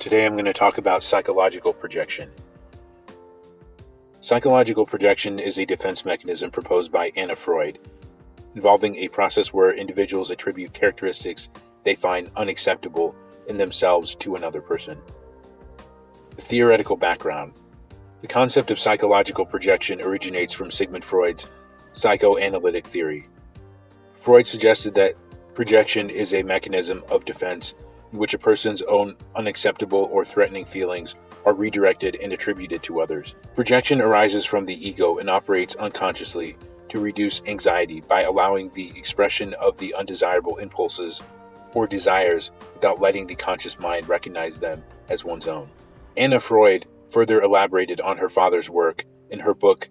Today I'm going to talk about psychological projection. Psychological projection is a defense mechanism proposed by Anna Freud, involving a process where individuals attribute characteristics they find unacceptable in themselves to another person. The theoretical background. The concept of psychological projection originates from Sigmund Freud's psychoanalytic theory. Freud suggested that projection is a mechanism of defense in which a person's own unacceptable or threatening feelings are redirected and attributed to others. Projection arises from the ego and operates unconsciously to reduce anxiety by allowing the expression of the undesirable impulses or desires without letting the conscious mind recognize them as one's own. Anna Freud further elaborated on her father's work in her book,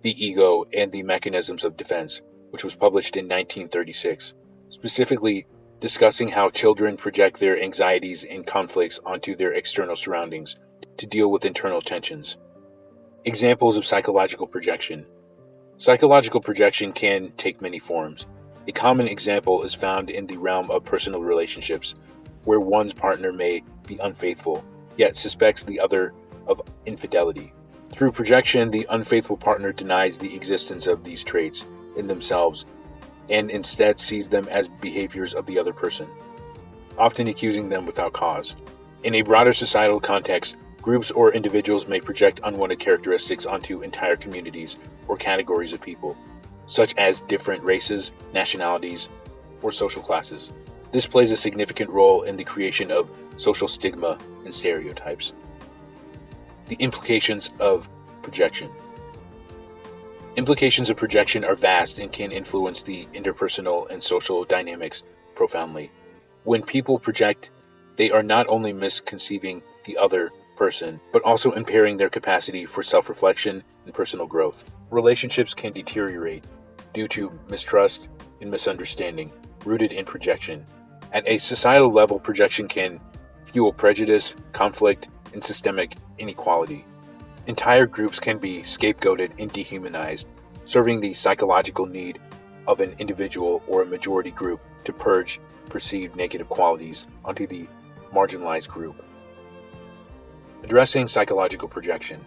The Ego and the Mechanisms of Defense, which was published in 1936, specifically discussing how children project their anxieties and conflicts onto their external surroundings to deal with internal tensions. Examples of psychological projection. Psychological projection can take many forms. A common example is found in the realm of personal relationships, where one's partner may be unfaithful, yet suspects the other of infidelity. Through projection, the unfaithful partner denies the existence of these traits in themselves and instead sees them as behaviors of the other person, often accusing them without cause. In a broader societal context, groups or individuals may project unwanted characteristics onto entire communities or categories of people, such as different races, nationalities, or social classes. This plays a significant role in the creation of social stigma and stereotypes. The implications of projection. Implications of projection are vast and can influence the interpersonal and social dynamics profoundly. When people project, they are not only misconceiving the other person, but also impairing their capacity for self-reflection and personal growth. Relationships can deteriorate due to mistrust and misunderstanding rooted in projection. At a societal level, projection can fuel prejudice, conflict, and systemic inequality. Entire groups can be scapegoated and dehumanized, serving the psychological need of an individual or a majority group to purge perceived negative qualities onto the marginalized group. Addressing psychological projection.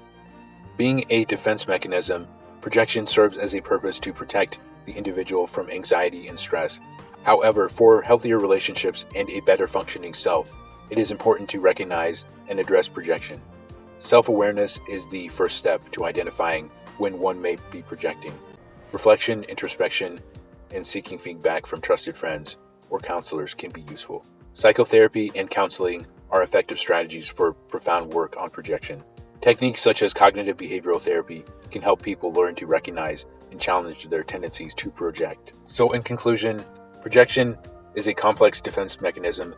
Being a defense mechanism, projection serves as a purpose to protect the individual from anxiety and stress. However, for healthier relationships and a better functioning self, it is important to recognize and address projection. Self-awareness is the first step to identifying when one may be projecting. Reflection, introspection, and seeking feedback from trusted friends or counselors can be useful. Psychotherapy and counseling are effective strategies for profound work on projection. Techniques such as cognitive behavioral therapy can help people learn to recognize and challenge their tendencies to project. So in conclusion, projection is a complex defense mechanism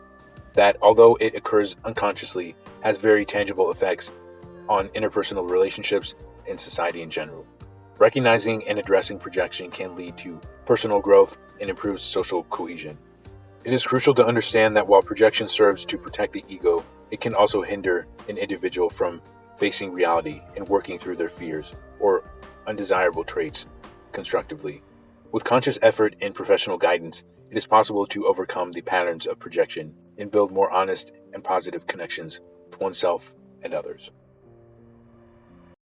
that, although it occurs unconsciously, has very tangible effects on interpersonal relationships and society in general. Recognizing and addressing projection can lead to personal growth and improve social cohesion. It is crucial to understand that while projection serves to protect the ego, it can also hinder an individual from facing reality and working through their fears or undesirable traits constructively. With conscious effort and professional guidance, it is possible to overcome the patterns of projection and build more honest and positive connections with oneself and others.